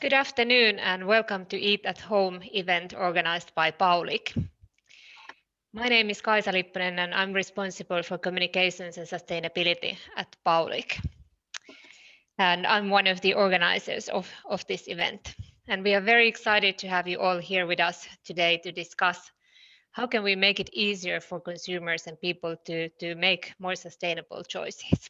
Good afternoon and welcome to Eat at Home event organized by Paulig. My name is Kaisa Lipponen and I'm responsible for communications and sustainability at Paulig. And I'm one of the organizers of this event. And we are very excited to have you all here with us today to discuss how can we make it easier for consumers and people to make more sustainable choices.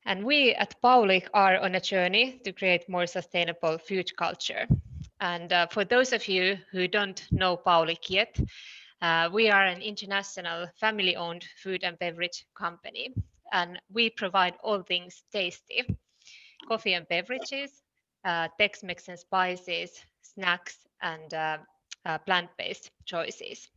And we at Paulig are on a journey to create more sustainable food culture. And for those of you who don't know Paulig yet, we are an international family-owned food and beverage company. And we provide all things tasty, coffee and beverages, Tex-Mex and spices, snacks, and plant-based choices.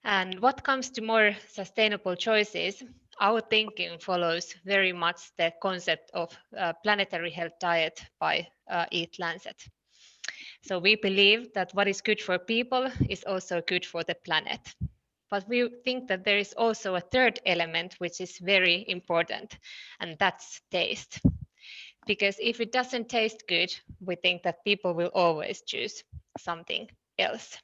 And what comes to more sustainable choices, our thinking follows very much the concept of planetary health diet by Eat Lancet. So we believe that what is good for people is also good for the planet. But we think that there is also a third element which is very important, and that's taste. Because if it doesn't taste good, we think that people will always choose something else.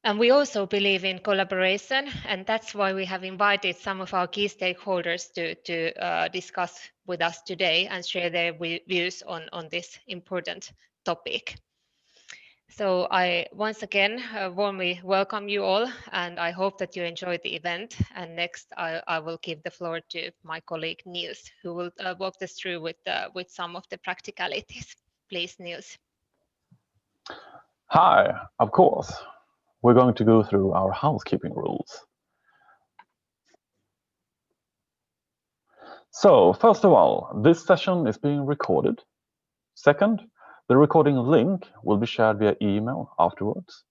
And we also believe in collaboration, and that's why we have invited some of our key stakeholders to discuss with us today and share their views on this important topic. So I once again warmly welcome you all, and I hope that you enjoyed the event. And next, I will give the floor to my colleague Niels, who will walk us through with some of the practicalities. Please, Niels. Hi, of course. We're going to go through our housekeeping rules. So, first of all, this session is being recorded. Second, the recording link will be shared via email afterwards.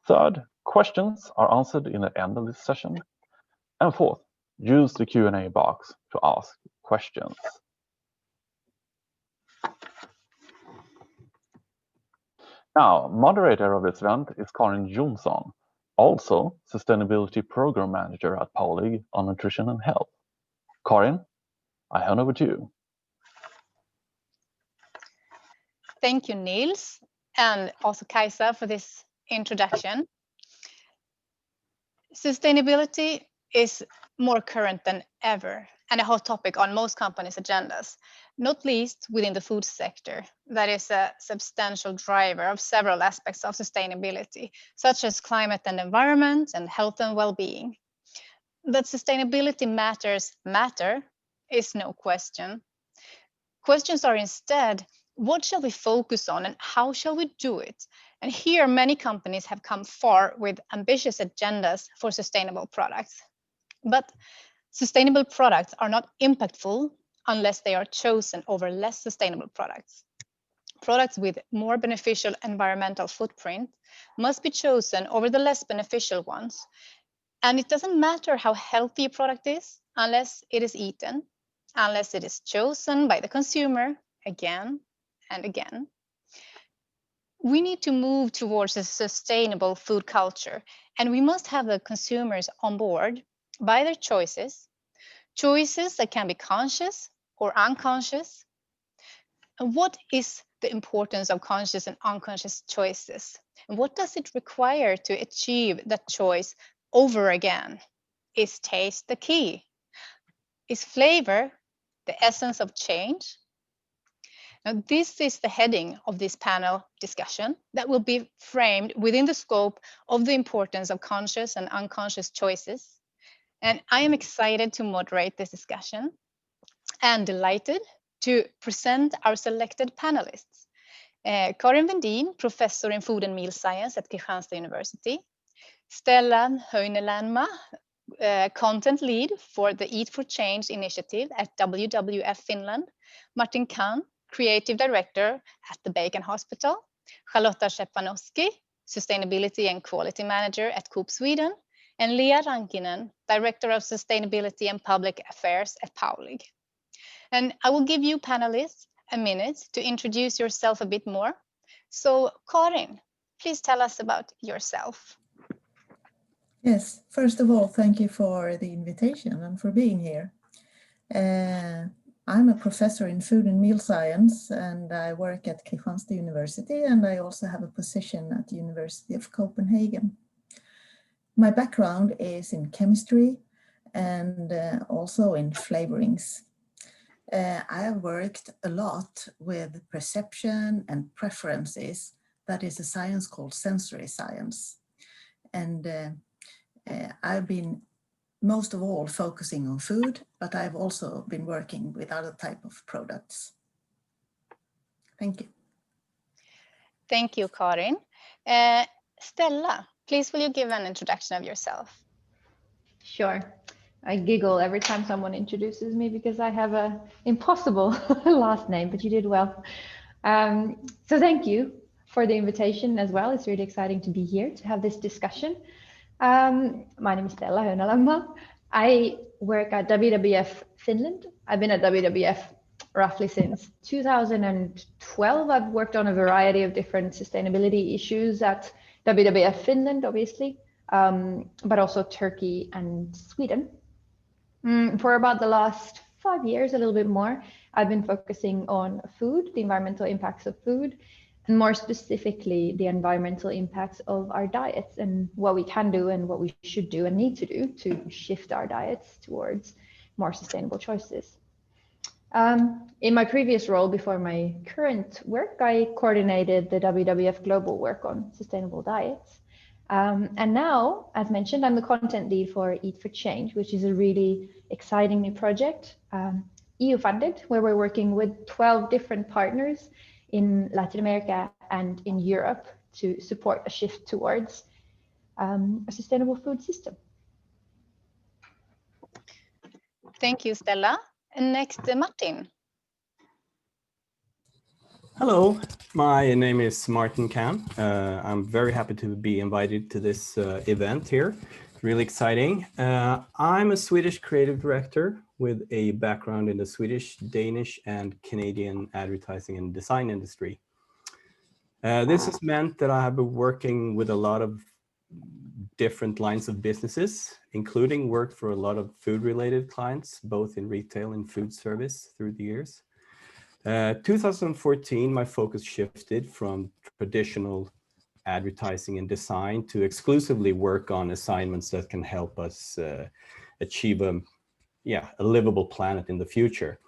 Third, questions are answered in the end of this session. And fourth, use the Q&A box to ask questions. Now, moderator of this event is Karin Jonsson, also Sustainability Program Manager at Paulig on Nutrition and Health. Karin, I hand over to you. Thank you, Niels, and also Kaisa for this introduction. Sustainability is more current than ever and a hot topic on most companies' agendas, not least within the food sector. That is a substantial driver of several aspects of sustainability, such as climate and environment and health and well-being. That sustainability matter is no question. Questions are instead, what shall we focus on and how shall we do it? And here many companies have come far with ambitious agendas for sustainable products. But sustainable products are not impactful unless they are chosen over less sustainable products. Products with more beneficial environmental footprint must be chosen over the less beneficial ones. And it doesn't matter how healthy a product is unless it is eaten, unless it is chosen by the consumer again and again. We need to move towards a sustainable food culture, and we must have the consumers on board by their choices that can be conscious or unconscious. And what is the importance of conscious and unconscious choices? And what does it require to achieve that choice over again? Is taste the key? Is flavor the essence of change? Now, this is the heading of this panel discussion that will be framed within the scope of the importance of conscious and unconscious choices. And I am excited to moderate this discussion and delighted to present our selected panelists. Karin Vendin, Professor in Food and Meal Science at Kristianstad University. Stellan Höinelämä, Content Lead for the Eat for Change initiative at WWF Finland. Martin Kahn, Creative Director at the Bacon Hospital. Charlotta Szczepanowski, Sustainability and Quality Manager at Coop Sweden. And Lea Rankinen, Director of Sustainability and Public Affairs at Paulig. And I will give you panelists a minute to introduce yourself a bit more. So Karin, please tell us about yourself. Yes, first of all, thank you for the invitation and for being here. I'm a professor in food and meal science, and I work at Kristianstad University, and I also have a position at the University of Copenhagen. My background is in chemistry and also in flavorings. I have worked a lot with perception and preferences. That is a science called sensory science. And I've been most of all focusing on food, but I've also been working with other type of products. Thank you. Thank you, Karin. Stella, please will you give an introduction of yourself? Sure. I giggle every time someone introduces me because I have an impossible last name, but you did well. So thank you for the invitation as well. It's really exciting to be here to have this discussion. My name is Stella Hönalamma. I work at WWF Finland. I've been at WWF roughly since 2012. I've worked on a variety of different sustainability issues at WWF Finland, obviously, but also Turkey and Sweden. For about the last 5 years, a little bit more, I've been focusing on food, the environmental impacts of food, and more specifically, the environmental impacts of our diets and what we can do and what we should do and need to do to shift our diets towards more sustainable choices. In my previous role before my current work, I coordinated the WWF global work on sustainable diets. And now, as mentioned, I'm the content lead for Eat for Change, which is a really exciting new project, EU funded, where we're working with 12 different partners in Latin America and in Europe to support a shift towards a sustainable food system. Thank you, Stella. And next, Martin. Hello, my name is Martin Kahn. I'm very happy to be invited to this event here. Really exciting. I'm a Swedish creative director with a background in the Swedish, Danish, and Canadian advertising and design industry. This has meant that I have been working with a lot of different lines of businesses, including work for a lot of food-related clients, both in retail and food service through the years. 2014, my focus shifted from traditional advertising and design to exclusively work on assignments that can help us achieve a livable planet in the future.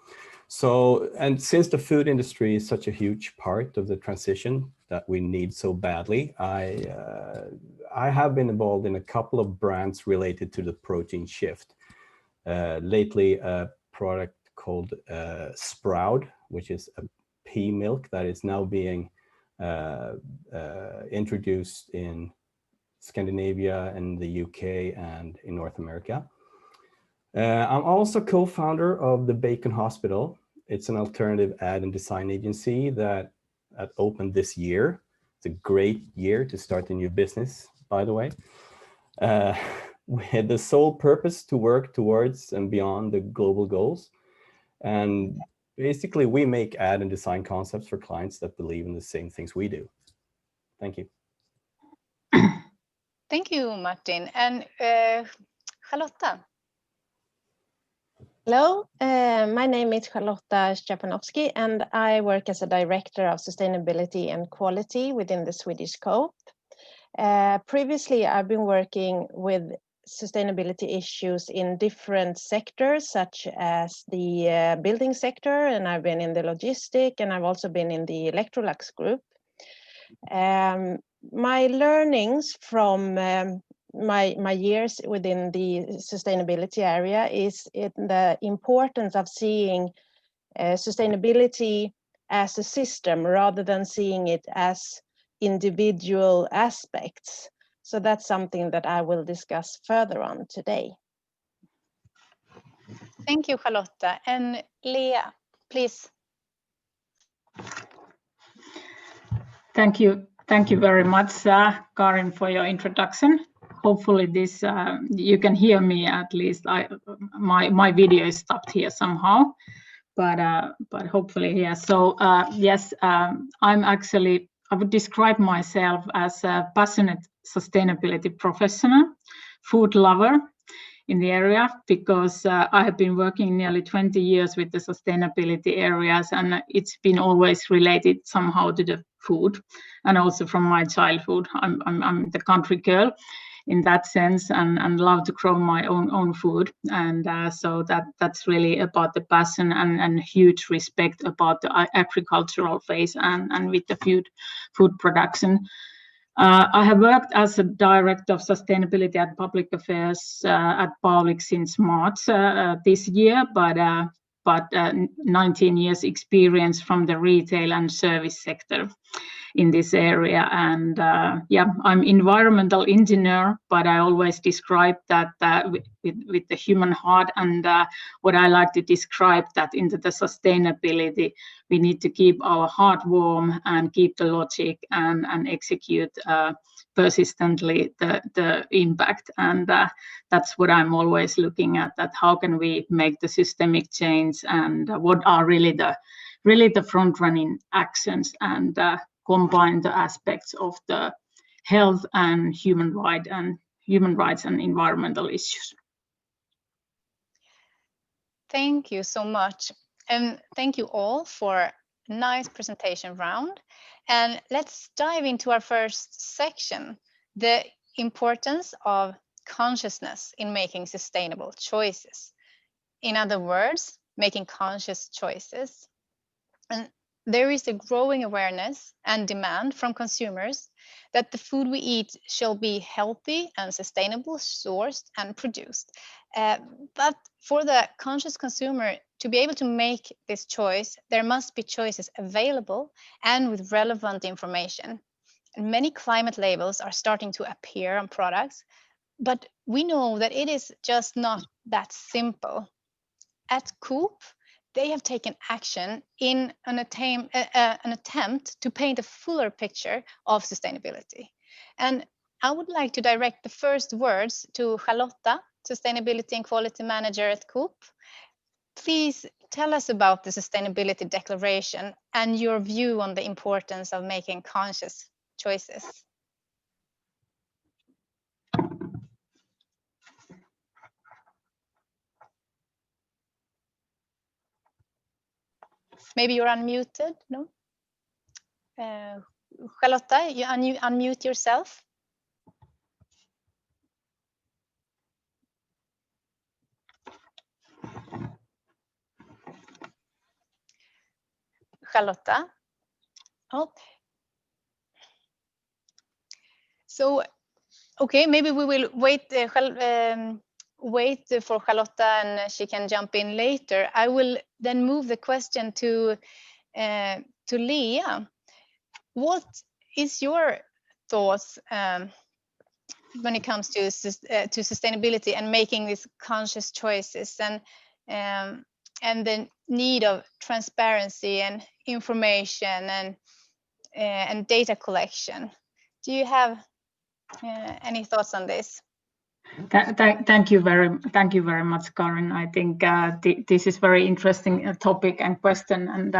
So, and since the food industry is such a huge part of the transition that we need so badly, I have been involved in a couple of brands related to the protein shift. Lately, a product called Sprout, which is a pea milk that is now being introduced in Scandinavia and the UK and in North America. I'm also co-founder of the Bacon Hospital. It's an alternative ad and design agency that opened this year. It's a great year to start a new business, by the way. With the sole purpose to work towards and beyond the global goals. And basically, we make ad and design concepts for clients that believe in the same things we do. Thank you. Thank you, Martin. And Charlotta. Hello, my name is Charlotta Szczepanowski, and I work as a director of sustainability and quality within the Swedish Coop. Previously, I've been working with sustainability issues in different sectors, such as the building sector, and I've been in the logistic, and I've also been in the Electrolux group. My learnings from my years within the sustainability area is in the importance of seeing sustainability as a system rather than seeing it as individual aspects. So that's something that I will discuss further on today. Thank you, Charlotta. And Leah, please. Thank you very much, Karin, for your introduction. Hopefully this you can hear me at least. My video is stopped here somehow, but hopefully, yeah. So yes, I would describe myself as a passionate sustainability professional, food lover in the area, because I have been working nearly 20 years with the sustainability areas, and it's been always related somehow to the food, and also from my childhood. I'm the country girl in that sense, and love to grow my own food, and so that's really about the passion and huge respect about the agricultural phase and with the food production. I have worked as a director of sustainability and public affairs at Paulig since March this year, but 19 years experience from the retail and service sector in this area. And yeah, I'm environmental engineer, but I always describe that with the human heart. And what I like to describe that into the sustainability, we need to keep our heart warm and keep the logic and execute persistently the impact. And that's what I'm always looking at, that how can we make the systemic change, and what are really the front running actions, and combine the aspects of the health and human rights and environmental issues. Thank you so much. And thank you all for a nice presentation round. And let's dive into our first section, the importance of consciousness in making sustainable choices. In other words, making conscious choices. And there is a growing awareness and demand from consumers that the food we eat shall be healthy and sustainable, sourced and produced. But for the conscious consumer to be able to make this choice, there must be choices available and with relevant information. And many climate labels are starting to appear on products, but we know that it is just not that simple. At Coop, they have taken action in an attempt to paint a fuller picture of sustainability. And I would like to direct the first words to Charlotta, Sustainability and Quality Manager at Coop. Please tell us about the Sustainability Declaration and your view on the importance of making conscious choices. Maybe you're unmuted, no? Charlotta, you unmute yourself. Charlotta. Oh. So, okay, maybe we will wait for Charlotta and she can jump in later. I will then move the question to Leah. What is your thoughts when it comes to sustainability and making these conscious choices, and the need of transparency and information and data collection? Do you have any thoughts on this? Thank you very much, Karin. I think this is very interesting topic and question, and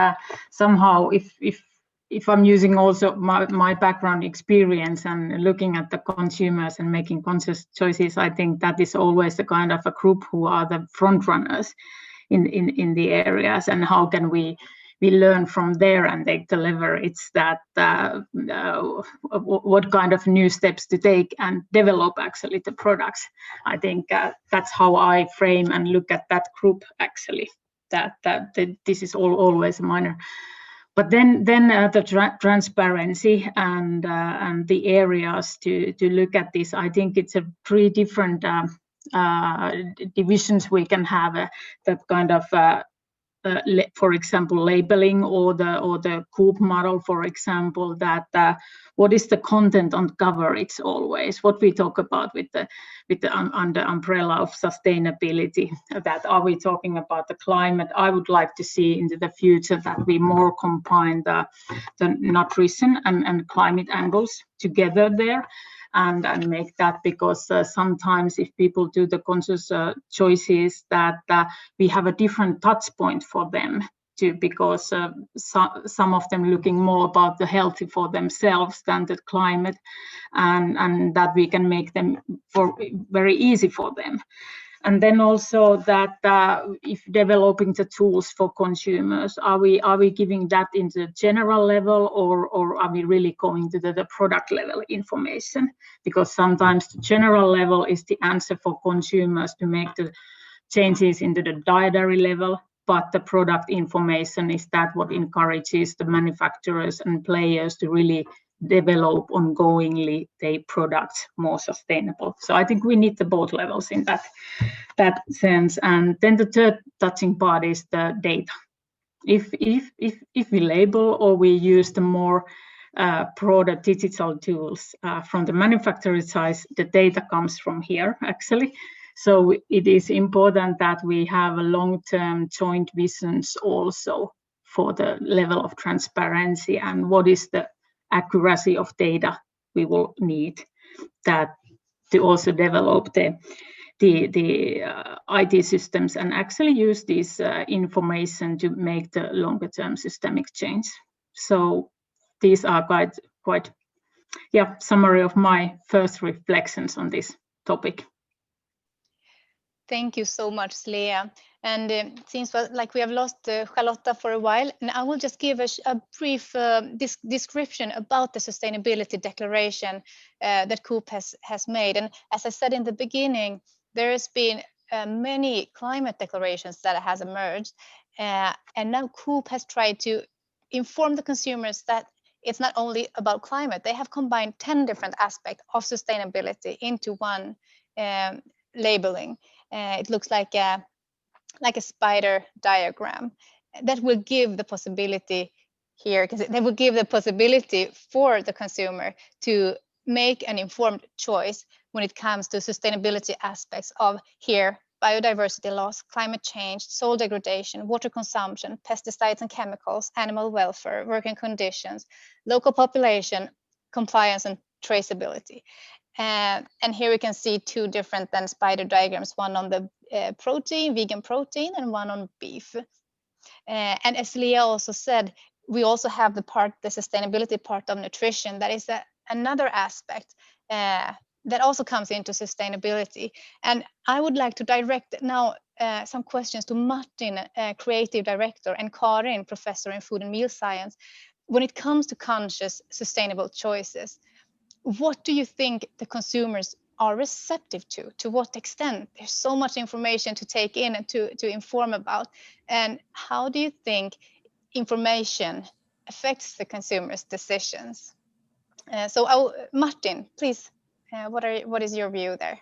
somehow if I'm using also my background experience and looking at the consumers and making conscious choices, I think that is always the kind of a group who are the front runners in the areas, and how can we learn from there and they deliver. It's that what kind of new steps to take and develop actually the products. I think that's how I frame and look at that group actually, that this is always a minor. But then the transparency and the areas to look at this, I think it's a 3 different divisions we can have, that kind of for example, labeling, or the Coop model, for example, that what is the content on cover? It's always what we talk about with the under umbrella of sustainability. That are we talking about the climate? I would like to see into the future that we more combine the nutrition and climate angles together there. and make that, because sometimes if people do the conscious choices, that we have a different touch point for them too, because some of them looking more about the healthy for themselves than the climate, and that we can make them very easy for them. And then also that if developing the tools for consumers, are we giving that in the general level, or are we really going to the product level information? Because sometimes the general level is the answer for consumers to make the changes into the dietary level, but the product information is that what encourages the manufacturers and players to really develop ongoingly their products more sustainable. So I think we need the both levels in that sense. And then the third touching part is the data. If we label or we use the more broader digital tools from the manufacturer side, the data comes from here actually. So it is important that we have a long-term joint visions also for the level of transparency and what is the accuracy of data we will need that to also develop the IT systems and actually use this information to make the longer term systemic change. So these are quite summary of my first reflections on this topic. Thank you so much, Lea. And it seems like we have lost Charlotta for a while, and I will just give a brief description about the sustainability declaration that Coop has made. And as I said in the beginning, there has been many climate declarations that has emerged, and now Coop has tried to inform the consumers that it's not only about climate. They have combined 10 different aspects of sustainability into one labeling. It looks like a spider diagram that will give the possibility here, because they will give the possibility for the consumer to make an informed choice when it comes to sustainability aspects of here biodiversity loss, climate change, soil degradation, water consumption, pesticides and chemicals, animal welfare, working conditions, local population, compliance and traceability. And here we can see two different spider diagrams, one on the protein, vegan protein, and one on beef. And as Lea also said, we also have the sustainability part of nutrition. That is another aspect that also comes into sustainability. And I would like to direct now some questions to Martin, creative director, and Karin, professor in food and meal science. When it comes to conscious, sustainable choices, what do you think the consumers are receptive to? To what extent? There's so much information to take in and to inform about. And how do you think information affects the consumers' decisions? So Martin, please, what is your view there?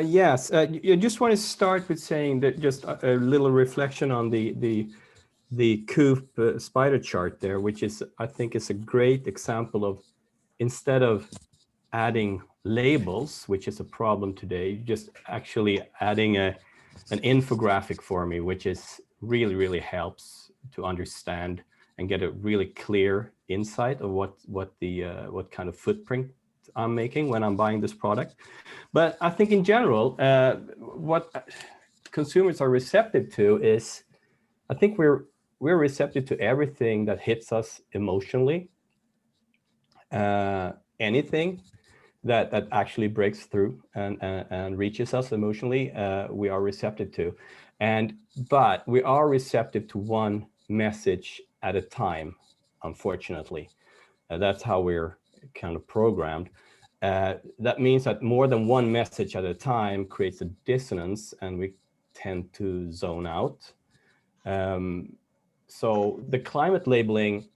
Yes, I just want to start with saying that just a little reflection on the Coop spider chart there, which is, I think, is a great example of, instead of adding labels, which is a problem today, just actually adding an infographic for me, which is really helps to understand and get a really clear insight of what kind of footprint I'm making when I'm buying this product. But I think in general, what consumers are receptive to is, I think we're receptive to everything that hits us emotionally. Anything that actually breaks through and reaches us emotionally, we are receptive to. But we are receptive to one message at a time, unfortunately. That's how we're kind of programmed. That means that more than one message at a time creates a dissonance, and we tend to zone out. So the climate labeling,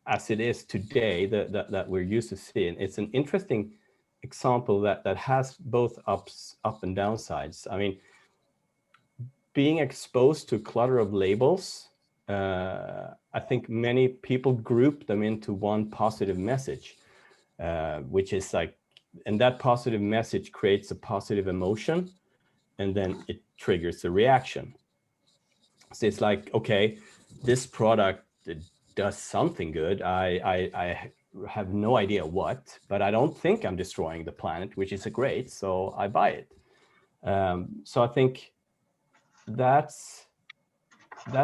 as it is today, that we're used to seeing, it's an interesting example that has both up and downsides. I mean, being exposed to a clutter of labels, I think many people group them into one positive message, which is like, and that positive message creates a positive emotion, and then it triggers a reaction. So it's like, okay, this product does something good. I have no idea what, but I don't think I'm destroying the planet, which is great, so I buy it. So I think that's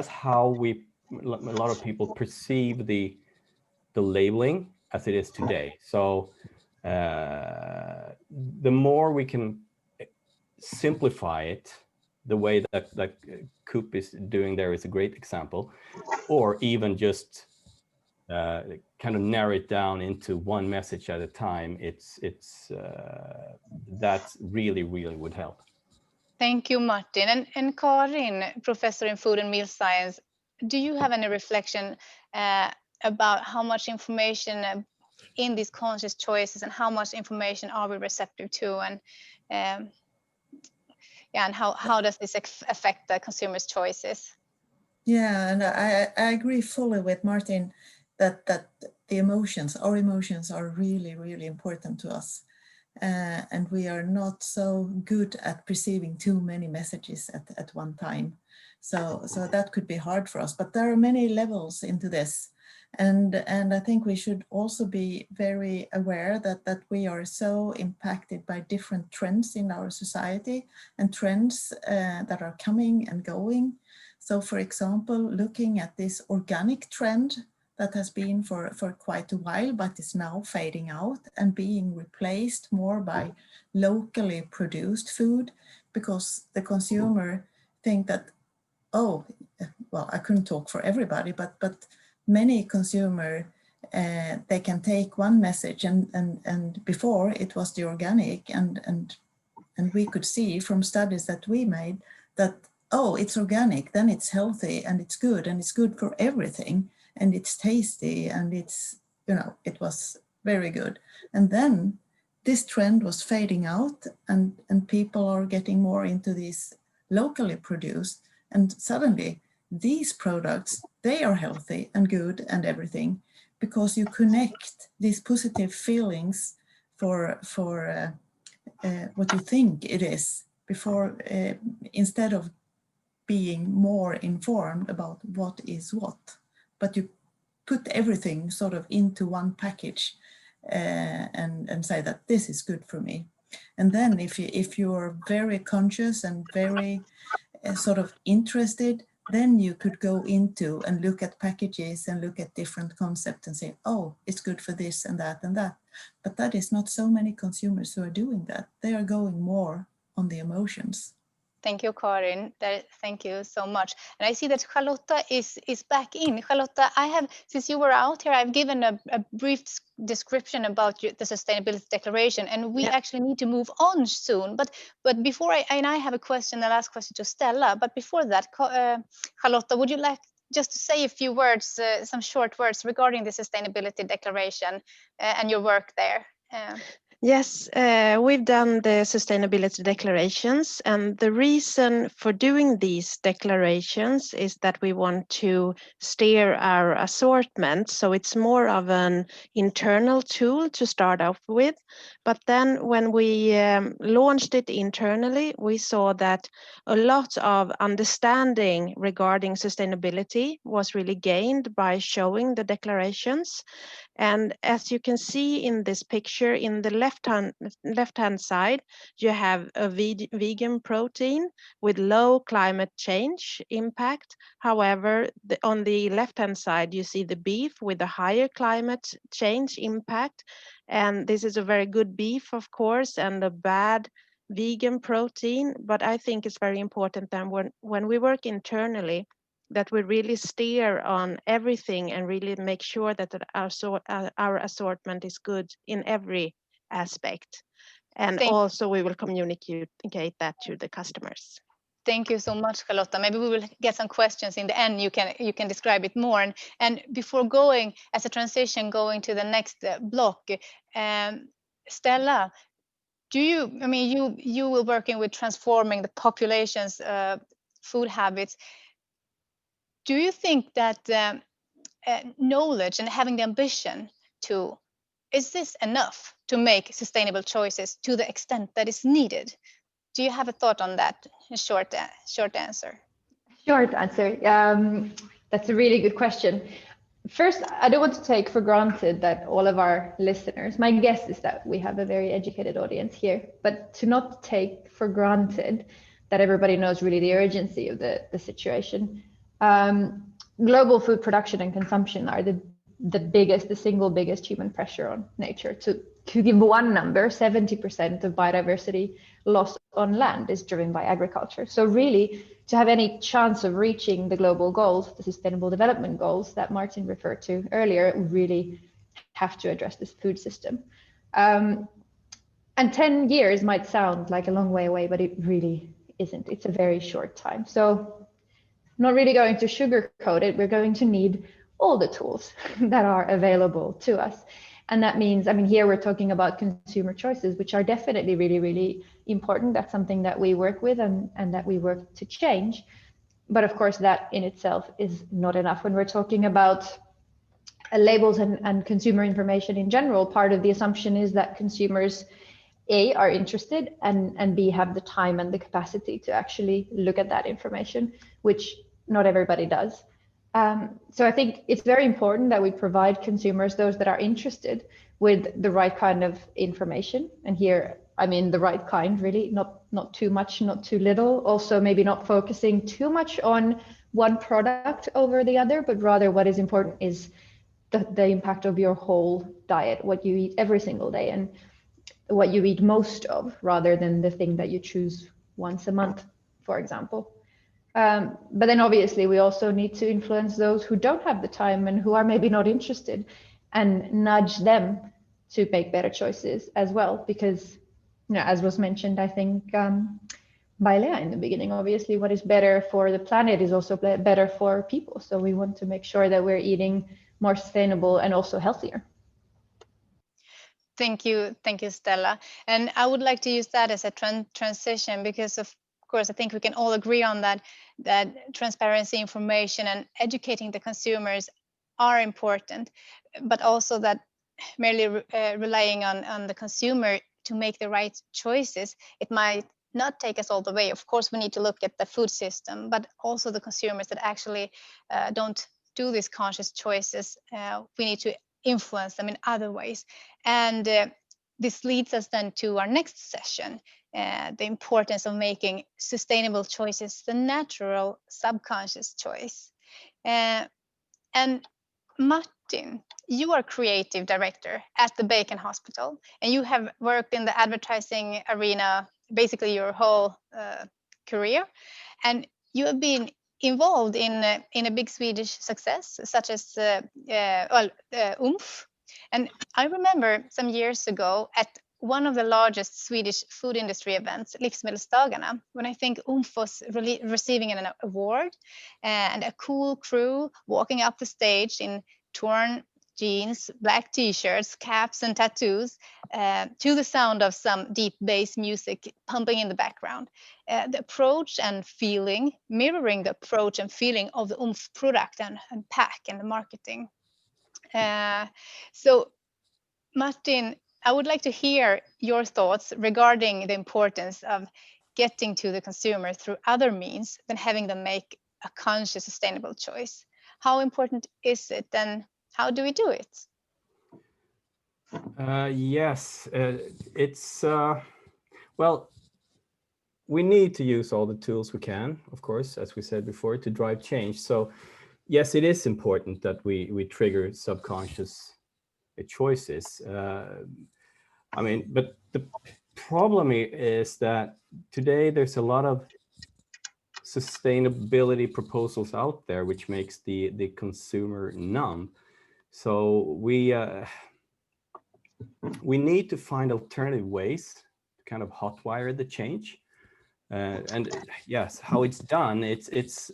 how a lot of people perceive the labeling as it is today. So the more we can simplify it, the way that Coop is doing there is a great example, or even just kind of narrow it down into one message at a time. That really would help. Thank you, Martin. And Karin, professor in food and meal science, do you have any reflection about how much information in these conscious choices and how much information are we receptive to, and and how does this affect the consumer's choices? Yeah, and I agree fully with Martin that the emotions, our emotions, are really important to us. And we are not so good at perceiving too many messages at one time. So that could be hard for us, but there are many levels into this. And I think we should also be very aware that we are so impacted by different trends in our society, and trends that are coming and going. So for example, looking at this organic trend that has been for quite a while, but is now fading out and being replaced more by locally produced food, because the consumer think that, oh, well, I couldn't talk for everybody, but many consumer, they can take one message and before it was the organic, and we could see from studies that we made that, oh, it's organic, then it's healthy and it's good for everything. And it's tasty, and it's, it was very good. And then this trend was fading out, and people are getting more into these locally produced, and suddenly these products, they are healthy and good and everything, because you connect these positive feelings for what you think it is before, instead of being more informed about what is what. But you put everything sort of into one package and say that this is good for me. And then if you're very conscious and very sort of interested, then you could go into and look at packages and look at different concepts and say, oh, it's good for this and that and that. But that is not so many consumers who are doing that. They are going more on the emotions. Thank you, Karin. Thank you so much. And I see that Charlotta is back in. Charlotta, since you were out here, I've given a brief description about the Sustainability Declaration, and we actually need to move on soon. But before I have a question, the last question to Stella. But before that, Charlotta, would you like just to say a few words, some short words regarding the Sustainability Declaration and your work there? Yes, we've done the sustainability declarations, and the reason for doing these declarations is that we want to steer our assortment. So it's more of an internal tool to start off with. But then when we launched it internally, we saw that a lot of understanding regarding sustainability was really gained by showing the declarations. And as you can see in this picture, in the left-hand side, you have a vegan protein with low climate change impact. However, on the left-hand side, you see the beef with a higher climate change impact. And this is a very good beef, of course, and a bad vegan protein. But I think it's very important that when we work internally, that we really steer on everything and really make sure that our assortment is good in every aspect. And also we will communicate that to the customers. Thank you so much, Charlotta. Maybe we will get some questions in the end. You can describe it more. And before going as a transition, going to the next block, Stella, you were working with transforming the population's food habits. Do you think that knowledge and having the ambition is this enough to make sustainable choices to the extent that is needed? Do you have a thought on that? A short answer. Short answer. That's a really good question. First, I don't want to take for granted that all of our listeners, my guess is that we have a very educated audience here, but to not take for granted that everybody knows really the urgency of the situation. Global food production and consumption are the single biggest human pressure on nature. To give one number, 70% of biodiversity loss on land is driven by agriculture. So really, to have any chance of reaching the global goals, the Sustainable Development Goals that Martin referred to earlier, we really have to address this food system. And 10 years might sound like a long way away, but it really isn't. It's a very short time. So not really going to sugarcoat it, we're going to need all the tools that are available to us. And that means, I mean, here we're talking about consumer choices, which are definitely really, really important. That's something that we work with and that we work to change. But of course, that in itself is not enough. When we're talking about labels and consumer information in general, part of the assumption is that consumers, A, are interested, and B, have the time and the capacity to actually look at that information, which not everybody does. So I think it's very important that we provide consumers, those that are interested, with the right kind of information. And here, I mean the right kind, really, not too much, not too little. Also, maybe not focusing too much on one product over the other, but rather what is important is the impact of your whole diet, what you eat every single day, and what you eat most of, rather than the thing that you choose once a month, for example. But then obviously we also need to influence those who don't have the time and who are maybe not interested, and nudge them to make better choices as well. Because, you know, as was mentioned, I think by Lea in the beginning, obviously what is better for the planet is also better for people. So we want to make sure that we're eating more sustainable and also healthier. Thank you, Stella. And I would like to use that as a transition, because of course, I think we can all agree on that transparency, information, and educating the consumers are important, but also that merely relying on the consumer to make the right choices, it might not take us all the way. Of course, we need to look at the food system, but also the consumers that actually don't do these conscious choices. We need to influence them in other ways. And this leads us then to our next session, the importance of making sustainable choices the natural subconscious choice. And Martin, you are creative director at the Bacon Hospital, and you have worked in the advertising arena basically your whole career, and you have been involved in a big Swedish success such as Oomph. And I remember some years ago at one of the largest Swedish food industry events, Livsmedelsdagarna, when I think Oomph was receiving an award, and a cool crew walking up the stage in torn jeans, black t-shirts, caps, and tattoos, to the sound of some deep bass music pumping in the background. The approach and feeling, mirroring the approach and feeling of the Oomph product and pack and the marketing. So, Martin, I would like to hear your thoughts regarding the importance of getting to the consumer through other means than having them make a conscious, sustainable choice. How important is it, and how do we do it? Yes, it's, well, we need to use all the tools we can, of course, as we said before, to drive change. So yes, it is important that we trigger subconscious choices. I mean, but the problem is that today there's a lot of sustainability proposals out there, which makes the consumer numb. So we need to find alternative ways to kind of hotwire the change. And yes, how it's done, it's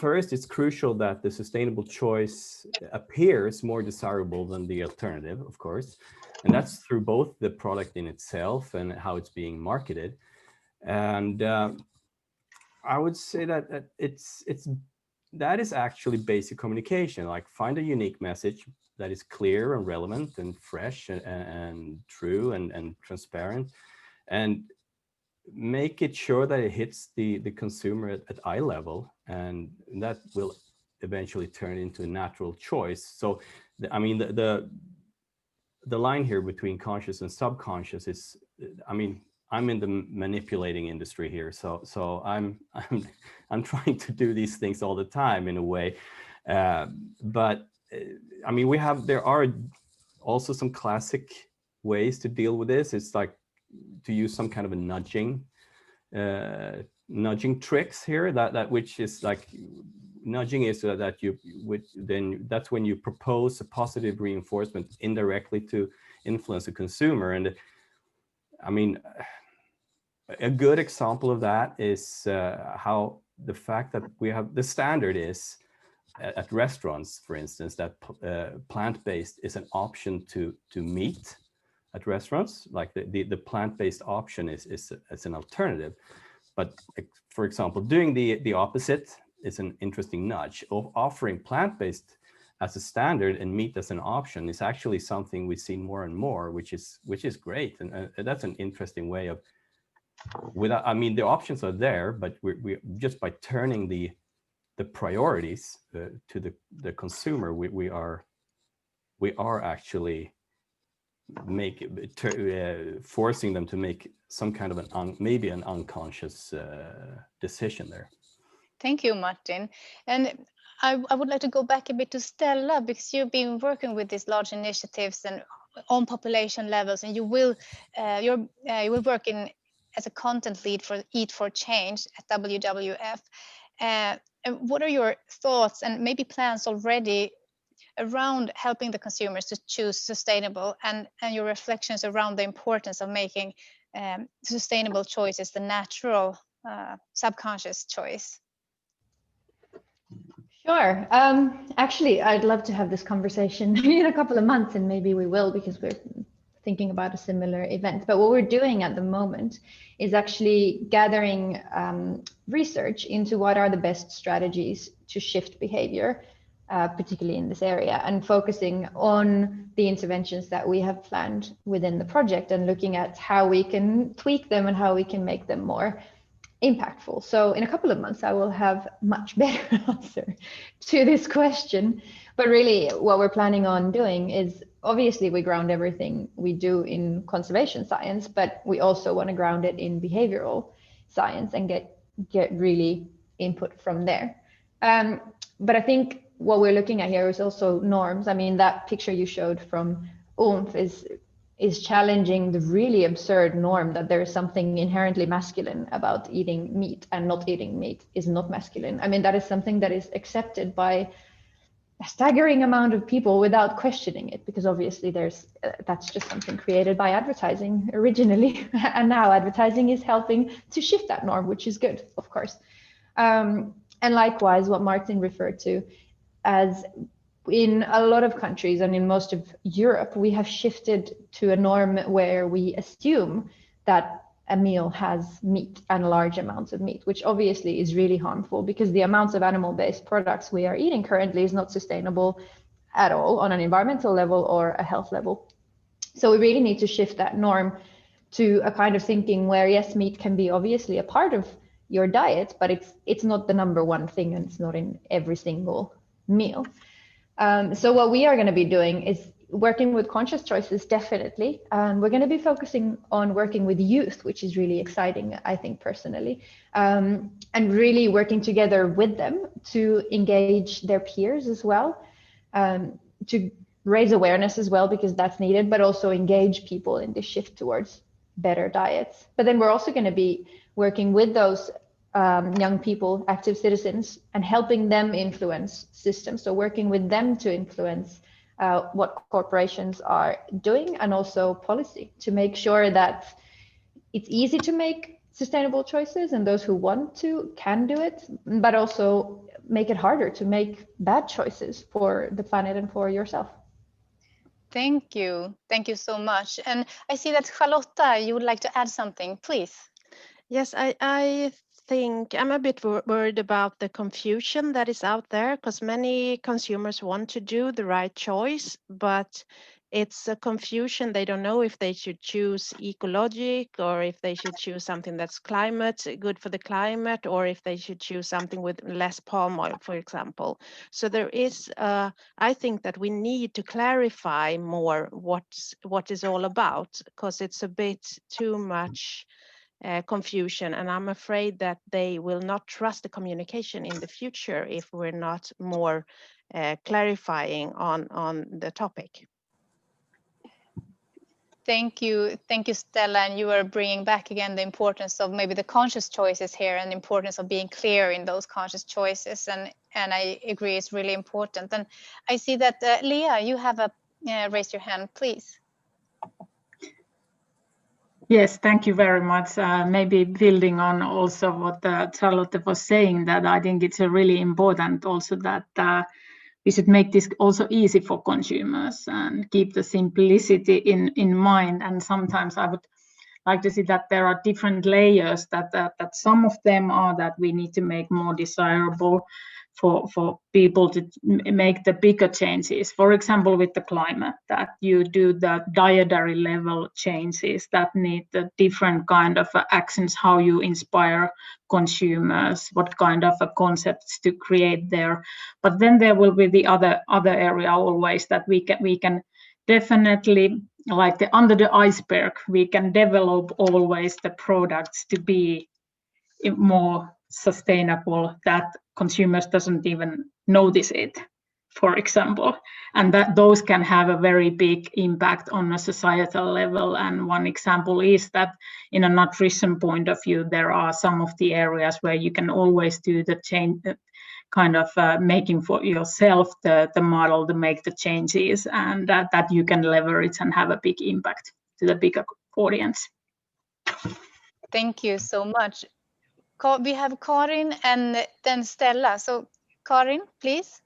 first, it's crucial that the sustainable choice appears more desirable than the alternative, of course. And that's through both the product in itself and how it's being marketed. And I would say that that is actually basic communication. Like, find a unique message that is clear and relevant and fresh and true and transparent, and make it sure that it hits the consumer at eye level, and that will eventually turn into a natural choice. So, I mean, the line here between conscious and subconscious is, I mean, I'm in the manipulating industry here, so I'm trying to do these things all the time in a way, but I mean, there are also some classic ways to deal with this. It's like to use some kind of a nudging tricks here, that which is like, nudging is that that's when you propose a positive reinforcement indirectly to influence a consumer. And I mean, a good example of that is how the fact that we have the standard is at restaurants, for instance, that plant-based is an option to meat at restaurants. Like the plant-based option is an alternative. But for example, doing the opposite is an interesting nudge. Of offering plant-based as a standard and meat as an option is actually something we see more and more, which is great. And that's an interesting way of, without, I mean, the options are there, but we just by turning the priorities to the consumer, we are actually forcing them to make some kind of maybe an unconscious decision there. Thank you, Martin. And I would like to go back a bit to Stella, because you've been working with these large initiatives and on population levels, and you will work as a content lead for Eat for Change at WWF. And what are your thoughts and maybe plans already around helping the consumers to choose sustainable, and your reflections around the importance of making sustainable choices the natural subconscious choice? Sure. Actually, I'd love to have this conversation in a couple of months, and maybe we will, because we're thinking about a similar event. But what we're doing at the moment is actually gathering research into what are the best strategies to shift behavior, particularly in this area, and focusing on the interventions that we have planned within the project and looking at how we can tweak them and how we can make them more impactful. So in a couple of months, I will have much better answer to this question. But really what we're planning on doing is, obviously we ground everything we do in conservation science, but we also want to ground it in behavioral science and get really input from there. But I think what we're looking at here is also norms. I mean, that picture you showed from Ulf is challenging the really absurd norm that there is something inherently masculine about eating meat, and not eating meat is not masculine. I mean, that is something that is accepted by a staggering amount of people without questioning it, because obviously that's just something created by advertising originally. And now advertising is helping to shift that norm, which is good, of course. And likewise, what Martin referred to, as in a lot of countries and in most of Europe, we have shifted to a norm where we assume that a meal has meat and large amounts of meat, which obviously is really harmful, because the amounts of animal-based products we are eating currently is not sustainable at all on an environmental level or a health level. So we really need to shift that norm to a kind of thinking where, yes, meat can be obviously a part of your diet, but it's not the number one thing, and it's not in every single meal. So what we are going to be doing is working with conscious choices, definitely. And we're going to be focusing on working with youth, which is really exciting, I think, personally, and really working together with them to engage their peers as well, to raise awareness as well, because that's needed, but also engage people in the shift towards better diets. But then we're also going to be working with those young people, active citizens, and helping them influence systems. So working with them to influence what corporations are doing, and also policy, to make sure that it's easy to make sustainable choices, and those who want to can do it, but also make it harder to make bad choices for the planet and for yourself. Thank you. Thank you so much. And I see that Charlotta, you would like to add something, please. Yes, I think I'm a bit worried about the confusion that is out there, because many consumers want to do the right choice, but it's a confusion. They don't know if they should choose ecologic or if they should choose something that's good for the climate, or if they should choose something with less palm oil, for example. So there is, I think that we need to clarify more what is all about, because it's a bit too much confusion, and I'm afraid that they will not trust the communication in the future if we're not more clarifying on the topic. Thank you, Stella. And you are bringing back again the importance of maybe the conscious choices here, and the importance of being clear in those conscious choices. And I agree, it's really important. And I see that Leah, you have raised your hand, please. Yes, thank you very much. Maybe building on also what Charlotte was saying, that I think it's really important also that we should make this also easy for consumers and keep the simplicity in mind. And sometimes I would like to see that there are different layers, that some of them are that we need to make more desirable for people to make the bigger changes. For example, with the climate, that you do the dietary level changes that need the different kind of actions, how you inspire consumers, what kind of concepts to create there. But then there will be the other area always that we can definitely, like under the iceberg, we can develop always the products to be more sustainable, that consumers doesn't even notice it, for example, and that those can have a very big impact on a societal level. And one example is that in a nutrition point of view, there are some of the areas where you can always do the change, kind of making for yourself the model to make the changes, and that you can leverage and have a big impact to the bigger audience. Thank you so much. We have Karin and then Stella. So Karin, please.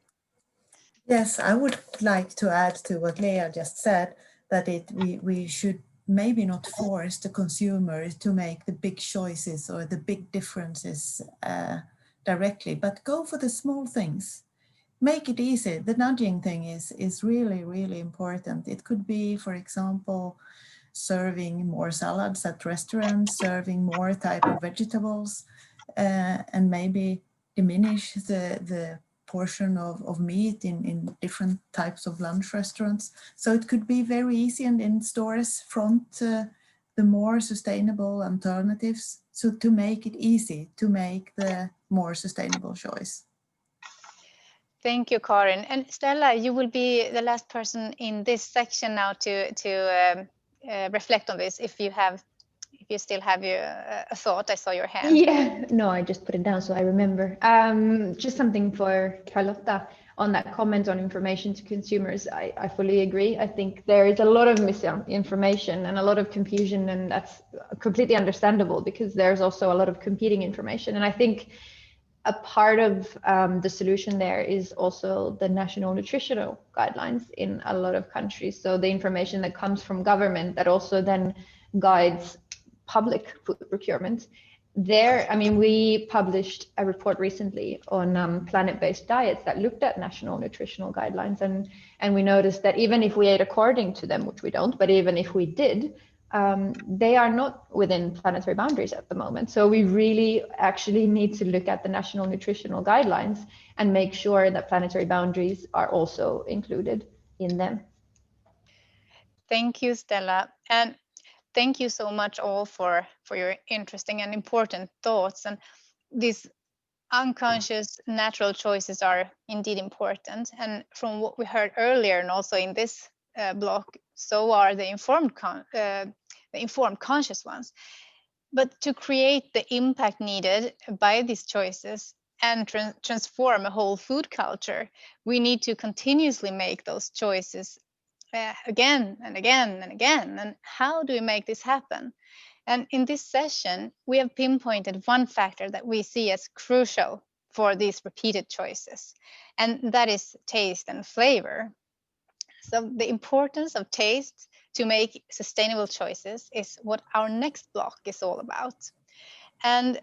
Yes, I would like to add to what Leah just said, that we should maybe not force the consumer to make the big choices or the big differences directly, but go for the small things. Make it easy. The nudging thing is really, really important. It could be, for example, serving more salads at restaurants, serving more type of vegetables, and maybe diminish the portion of meat in different types of lunch restaurants. So it could be very easy, and in stores front the more sustainable alternatives, so to make it easy to make the more sustainable choice. Thank you, Karin. And Stella, you will be the last person in this section now to reflect on this. If you still have a thought, I saw your hand. Yeah, no, I just put it down so I remember. Just something for Carlotta on that comment on information to consumers. I fully agree. I think there is a lot of misinformation and a lot of confusion, and that's completely understandable because there's also a lot of competing information. And I think a part of the solution there is also the national nutritional guidelines in a lot of countries. So the information that comes from government that also then guides public food procurement. There, I mean, we published a report recently on planet-based diets that looked at national nutritional guidelines, and we noticed that even if we ate according to them, which we don't, but even if we did, they are not within planetary boundaries at the moment. So we really actually need to look at the national nutritional guidelines and make sure that planetary boundaries are also included in them. Thank you, Stella. And thank you so much all for your interesting and important thoughts. And these unconscious natural choices are indeed important. And from what we heard earlier, and also in this block, so are the informed conscious ones. But to create the impact needed by these choices and transform a whole food culture, we need to continuously make those choices again and again and again. And how do we make this happen? And in this session, we have pinpointed one factor that we see as crucial for these repeated choices, and that is taste and flavor. So the importance of taste to make sustainable choices is what our next block is all about. And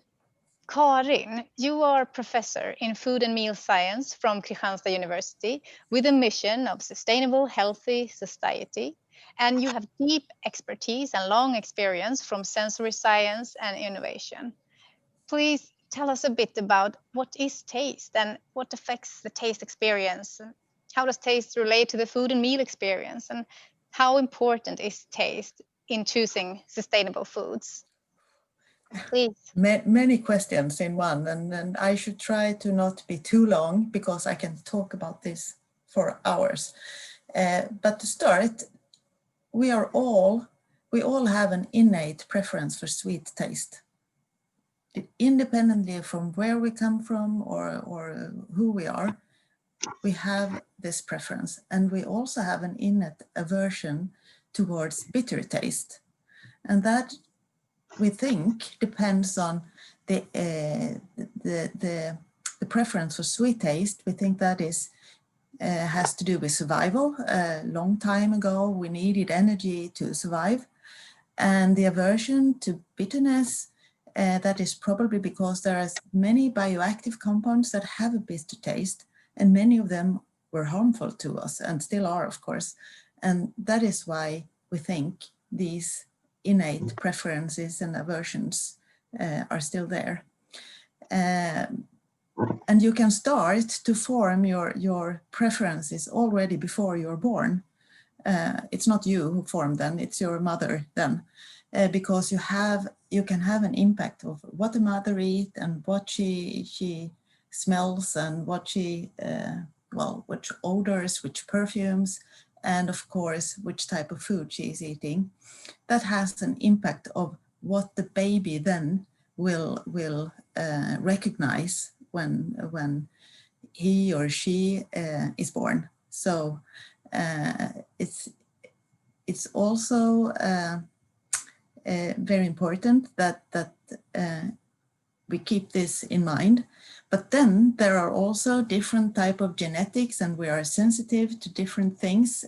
Karin, you are professor in food and meal science from Kristianstad University with a mission of sustainable, healthy society. And you have deep expertise and long experience from sensory science and innovation. Please tell us a bit about what is taste and what affects the taste experience. How does taste relate to the food and meal experience? And how important is taste in choosing sustainable foods? Please. Many questions in one, and I should try to not be too long because I can talk about this for hours. But to start, we all have an innate preference for sweet taste, independently from where we come from or who we are. We have this preference, and we also have an innate aversion towards bitter taste, and that we think depends on the preference for sweet taste. We think that has to do with survival. A long time ago, we needed energy to survive, and the aversion to bitterness, that is probably because there are many bioactive compounds that have a bitter taste, and many of them were harmful to us and still are, of course. And that is why we think these innate preferences and aversions are still there. And you can start to form your preferences already before you're born. It's not you who form them, it's your mother then, because you can have an impact of what the mother eats and what she smells and what which odors, which perfumes, and of course, which type of food she is eating. That has an impact of what the baby then will recognize when he or she is born. So it's also very important that we keep this in mind. But then there are also different type of genetics, and we are sensitive to different things.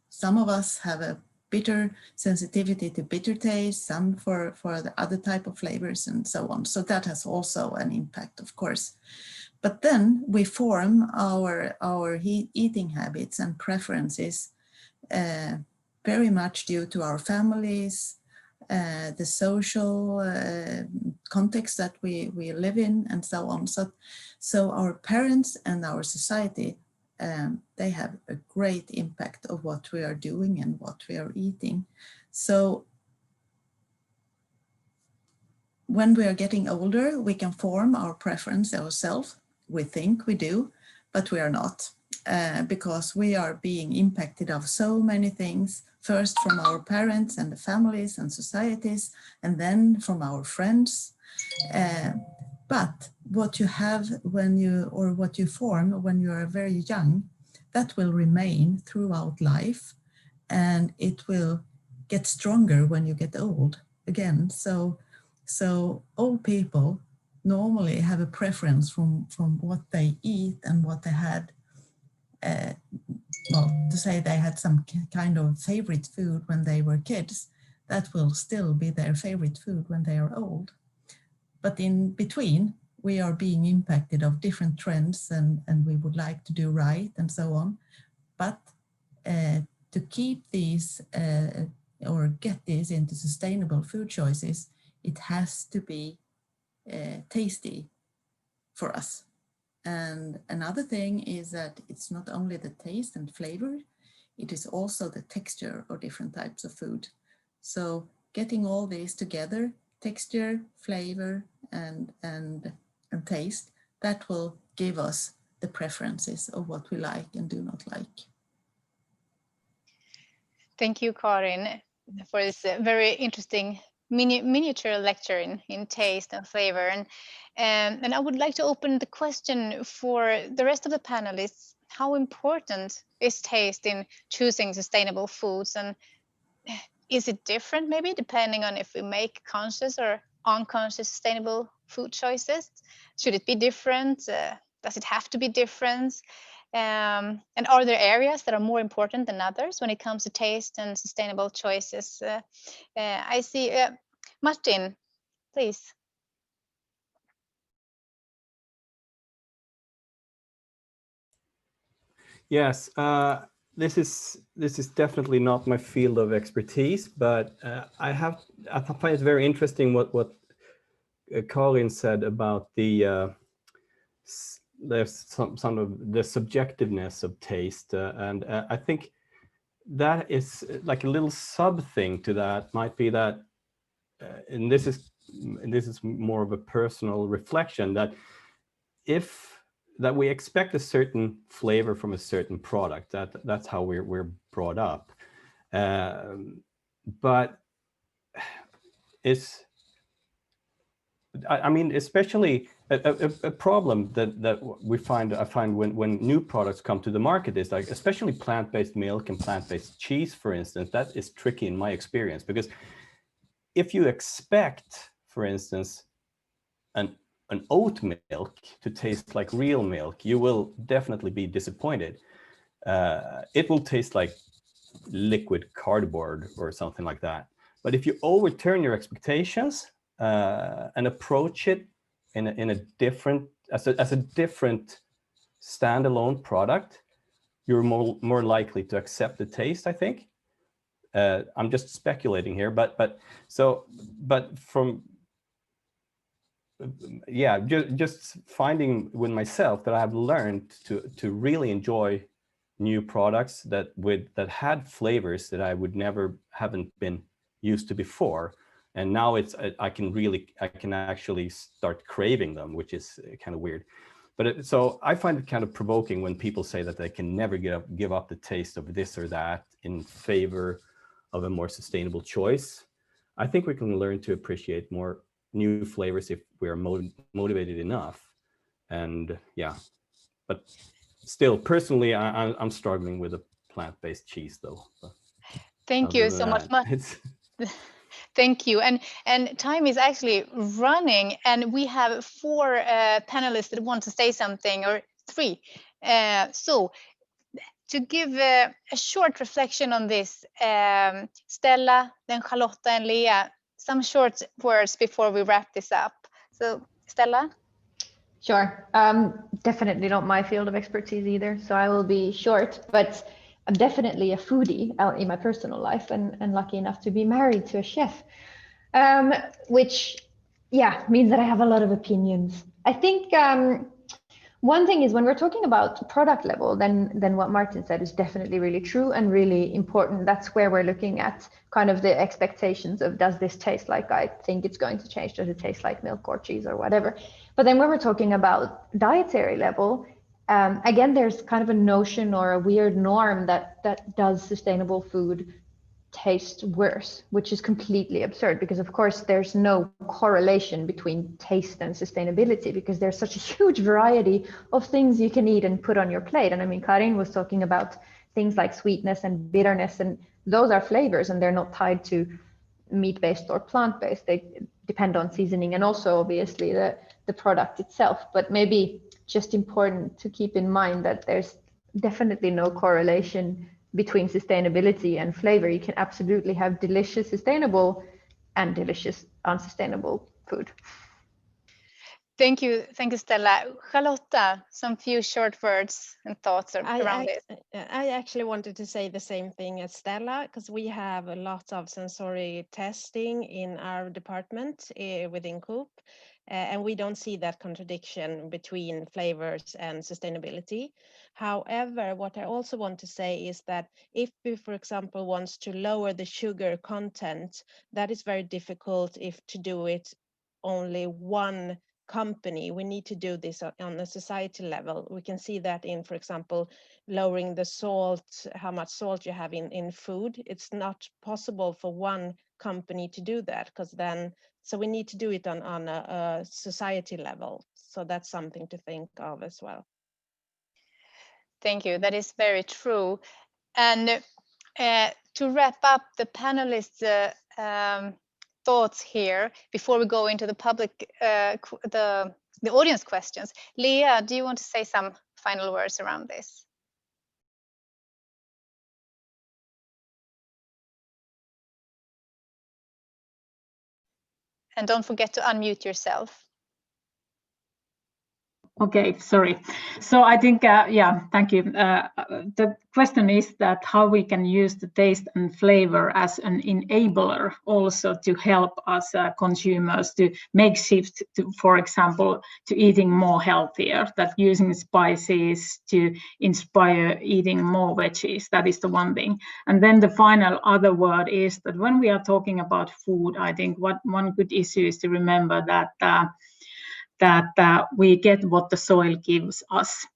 Some of us have a bitter sensitivity to bitter taste, some for the other type of flavors and so on. So that has also an impact, of course. But then we form our eating habits and preferences very much due to our families, the social context that we live in, and so on. So our parents and our society, they have a great impact of what we are doing and what we are eating. So when we are getting older, we can form our preference ourselves. We think we do, but we are not, because we are being impacted of so many things, first from our parents and the families and societies, and then from our friends. But what you have what you form when you are very young, that will remain throughout life, and it will get stronger when you get old again. So old people normally have a preference from what they eat and what they had, to say they had some kind of favorite food when they were kids, that will still be their favorite food when they are old. But in between, we are being impacted of different trends, and we would like to do right and so on. But to keep these or get these into sustainable food choices, it has to be tasty for us. And another thing is that it's not only the taste and flavor, it is also the texture of different types of food. So getting all these together, texture, flavor, and taste, that will give us the preferences of what we like and do not like. Thank you, Karin, for this very interesting miniature lecture in taste and flavor. And I would like to open the question for the rest of the panelists. How important is taste in choosing sustainable foods? And is it different maybe depending on if we make conscious or unconscious sustainable food choices? Should it be different? Does it have to be different? And are there areas that are more important than others when it comes to taste and sustainable choices? I see, Martin, please. Yes, this is definitely not my field of expertise, but I find it very interesting what Karin said about there's some of the subjectiveness of taste, and I think that is like a little sub thing to that might be that, and this is more of a personal reflection, that we expect a certain flavor from a certain product. That's how we're brought up, but I mean, especially a problem that I find when new products come to the market is like, especially plant-based milk and plant-based cheese, for instance, that is tricky in my experience, because if you expect, for instance, an oat milk to taste like real milk, you will definitely be disappointed. It will taste like liquid cardboard or something like that. But if you overturn your expectations and approach it in a different, as a different standalone product, you're more likely to accept the taste, I think. I'm just speculating here, but from, yeah, just finding with myself that I've learned to really enjoy new products that had flavors that I would haven't been used to before, and now I can actually start craving them, which is kind of weird. But so I find it kind of provoking when people say that they can never give up the taste of this or that in favor of a more sustainable choice. I think we can learn to appreciate more new flavors if we are motivated enough. And yeah, but still, personally, I'm struggling with a plant-based cheese, though. Thank you so much. Thank you. And time is actually running, and we have 4 panelists that want to say something, or 3. So to give a short reflection on this, Stella, then Charlotta and Lea, some short words before we wrap this up. So Stella? Sure. Definitely not my field of expertise either, so I will be short, but I'm definitely a foodie out in my personal life, and lucky enough to be married to a chef, which, yeah, means that I have a lot of opinions. I think one thing is, when we're talking about product level, then what Martin said is definitely really true and really important. That's where we're looking at kind of the expectations of, does this taste like I think it's going to change? Does it taste like milk or cheese or whatever? But then when we're talking about dietary level, again, there's kind of a notion or a weird norm that does sustainable food taste worse, which is completely absurd, because of course there's no correlation between taste and sustainability, because there's such a huge variety of things you can eat and put on your plate. And I mean, Karin was talking about things like sweetness and bitterness, and those are flavors, and they're not tied to meat-based or plant-based. They depend on seasoning and also obviously the product itself. But maybe just important to keep in mind that there's definitely no correlation between sustainability and flavor. You can absolutely have delicious sustainable and delicious unsustainable food. Thank you, Stella. Charlotta, some few short words and thoughts around this. I actually wanted to say the same thing as Stella, because we have a lot of sensory testing in our department within Coop, and we don't see that contradiction between flavors and sustainability. However, what I also want to say is that if we, for example, wants to lower the sugar content, that is very difficult if to do it only one company. We need to do this on a society level. We can see that in, for example, lowering the salt, how much salt you have in food. It's not possible for one company to do that, because then, so we need to do it on a society level. So that's something to think of as well. Thank you. That is very true. And to wrap up the panelists' thoughts here before we go into the public, the audience questions, Lea, do you want to say some final words around this? And don't forget to unmute yourself. Okay, sorry. So I think, yeah, thank you. The question is that how we can use the taste and flavor as an enabler also to help us consumers to make shift to, for example, to eating more healthier, that using spices to inspire eating more veggies. That is the one thing. And then the final other word is that when we are talking about food, I think one good issue is to remember that we get what the soil gives us.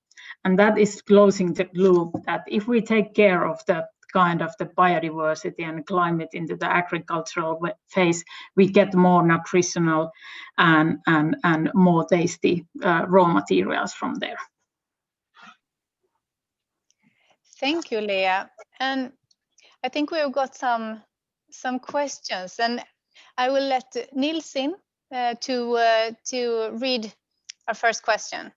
And that is closing the loop, that if we take care of the kind of the biodiversity and climate into the agricultural phase, we get more nutritional and more tasty raw materials from there. Thank you, Leah. And I think we've got some questions, and I will let Nils in to read our first question.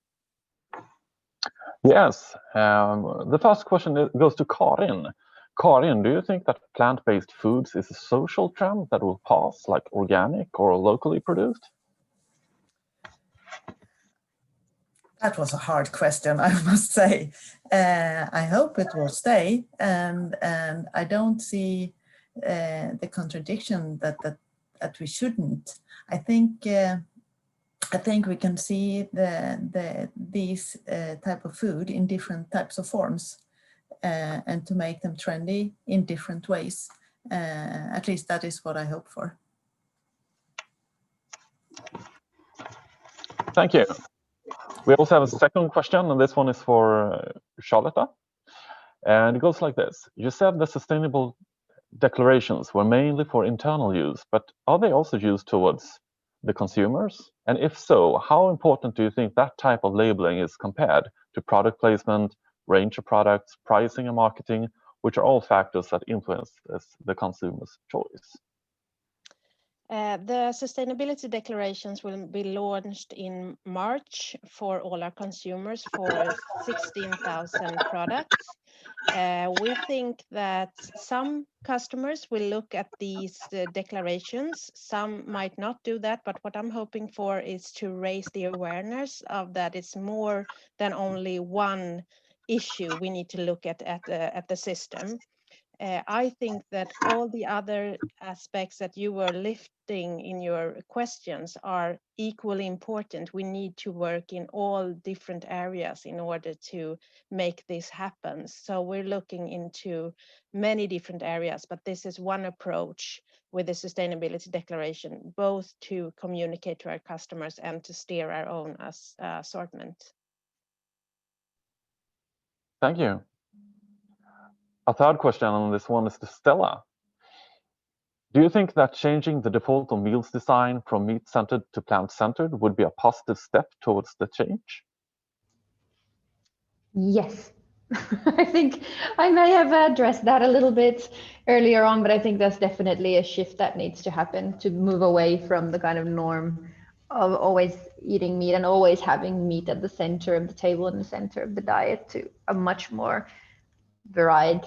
Yes, the first question goes to Karin. Karin, do you think that plant-based foods is a social trend that will pass, like organic or locally produced? That was a hard question, I must say. I hope it will stay, and I don't see the contradiction that we shouldn't. I think we can see these type of food in different types of forms, and to make them trendy in different ways. At least that is what I hope for. Thank you. We also have a second question, and this one is for Charlotte. And it goes like this. You said the sustainable declarations were mainly for internal use, but are they also used towards the consumers? And if so, how important do you think that type of labeling is compared to product placement, range of products, pricing and marketing, which are all factors that influence the consumer's choice? The sustainability declarations will be launched in March for all our consumers for 16,000 products. We think that some customers will look at these declarations. Some might not do that, but what I'm hoping for is to raise the awareness of that it's more than only one issue we need to look at the system. I think that all the other aspects that you were lifting in your questions are equally important. We need to work in all different areas in order to make this happen. So we're looking into many different areas, but this is one approach with the sustainability declaration, both to communicate to our customers and to steer our own assortment. Thank you. A third question on this one is to Stella. Do you think that changing the default of meals design from meat-centered to plant-centered would be a positive step towards the change? Yes. I think I may have addressed that a little bit earlier on, but I think that's definitely a shift that needs to happen to move away from the kind of norm of always eating meat and always having meat at the center of the table and the center of the diet to a much more a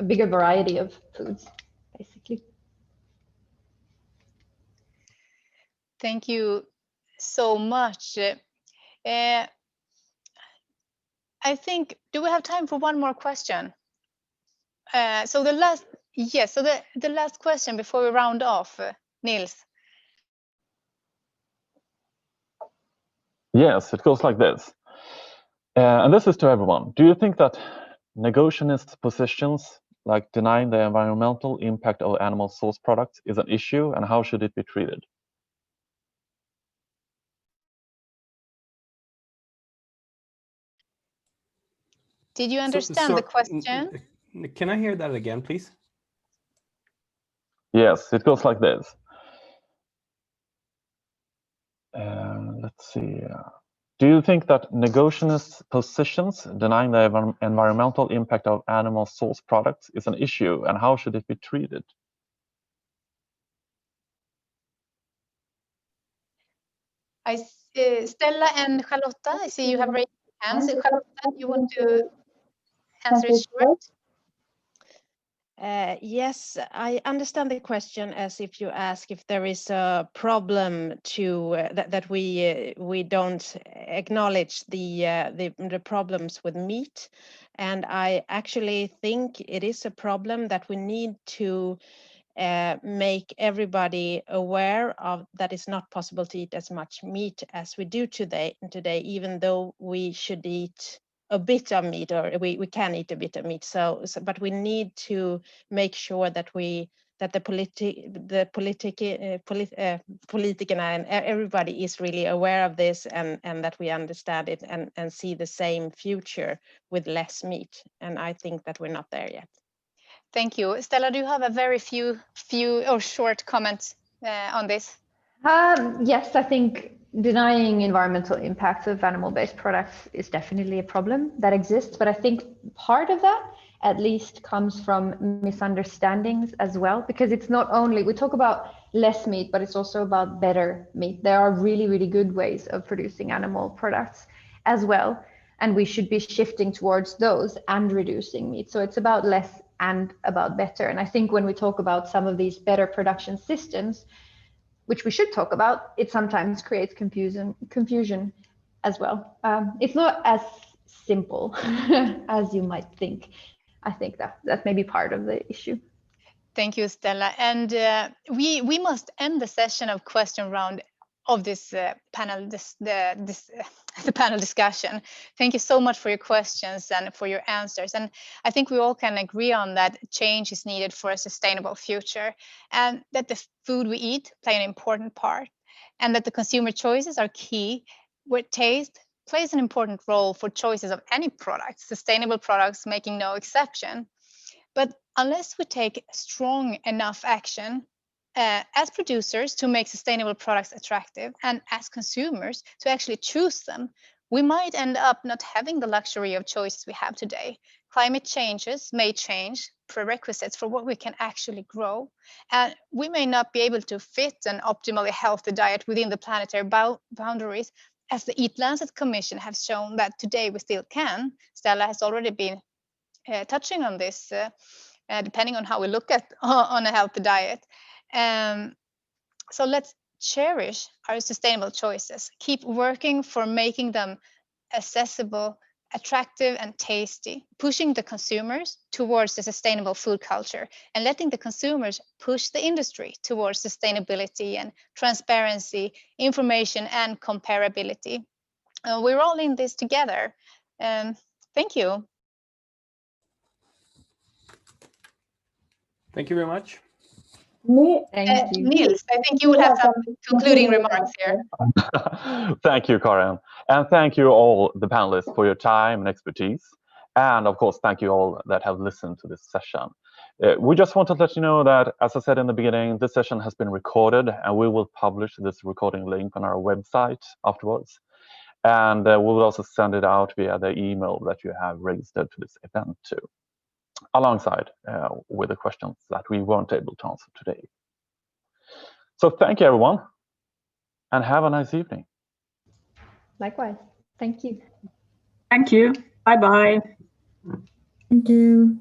bigger variety of foods, basically. Thank you so much. I think, do we have time for one more question? So the last question before we round off, Nils. Yes, it goes like this. And this is to everyone. Do you think that negotiationist positions like denying the environmental impact of animal source products is an issue, and how should it be treated? Did you understand the question? Can I hear that again, please? Yes, it goes like this. Let's see. Do you think that negotiationist positions denying the environmental impact of animal source products is an issue, and how should it be treated? Stella and Charlotta, I see you have raised your hands. Charlotta, you want to answer it short? Yes, I understand the question as if you ask if there is a problem to that we don't acknowledge the problems with meat, and I actually think it is a problem that we need to make everybody aware of, that it's not possible to eat as much meat as we do today, even though we should eat a bit of meat, or we can eat a bit of meat. So but we need to make sure that the politician and everybody is really aware of this, and that we understand it and see the same future with less meat. And I think that we're not there yet. Thank you. Stella, do you have a very few or short comments on this? Yes, I think denying environmental impacts of animal-based products is definitely a problem that exists, but I think part of that at least comes from misunderstandings as well, because it's not only, we talk about less meat, but it's also about better meat. There are really, really good ways of producing animal products as well, and we should be shifting towards those and reducing meat. So it's about less and about better. And I think when we talk about some of these better production systems, which we should talk about, it sometimes creates confusion as well. It's not as simple as you might think. I think that may be part of the issue. Thank you, Stella. And we must end the session of question round of this panel, the panel discussion. Thank you so much for your questions and for your answers. And I think we all can agree on that change is needed for a sustainable future, and that the food we eat play an important part, and that the consumer choices are key, where taste plays an important role for choices of any product, sustainable products making no exception. But unless we take strong enough action as producers to make sustainable products attractive, and as consumers to actually choose them, we might end up not having the luxury of choices we have today. Climate changes may change prerequisites for what we can actually grow, and we may not be able to fit an optimally healthy diet within the planetary boundaries, as the Eat Lancet Commission has shown that today we still can. Stella has already been touching on this, depending on how we look at on a healthy diet. So let's cherish our sustainable choices, keep working for making them accessible, attractive, and tasty, pushing the consumers towards the sustainable food culture, and letting the consumers push the industry towards sustainability and transparency, information, and comparability. We're all in this together. Thank you. Thank you very much. Thank you. Niels, I think you will have some concluding remarks here. Thank you, Karin. And thank you all the panelists for your time and expertise. And of course, thank you all that have listened to this session. We just want to let you know that, as I said in the beginning, this session has been recorded, and we will publish this recording link on our website afterwards. And we will also send it out via the email that you have registered to this event too, alongside with the questions that we weren't able to answer today. So thank you, everyone, and have a nice evening. Likewise. Thank you. Thank you. Bye-bye. Thank you.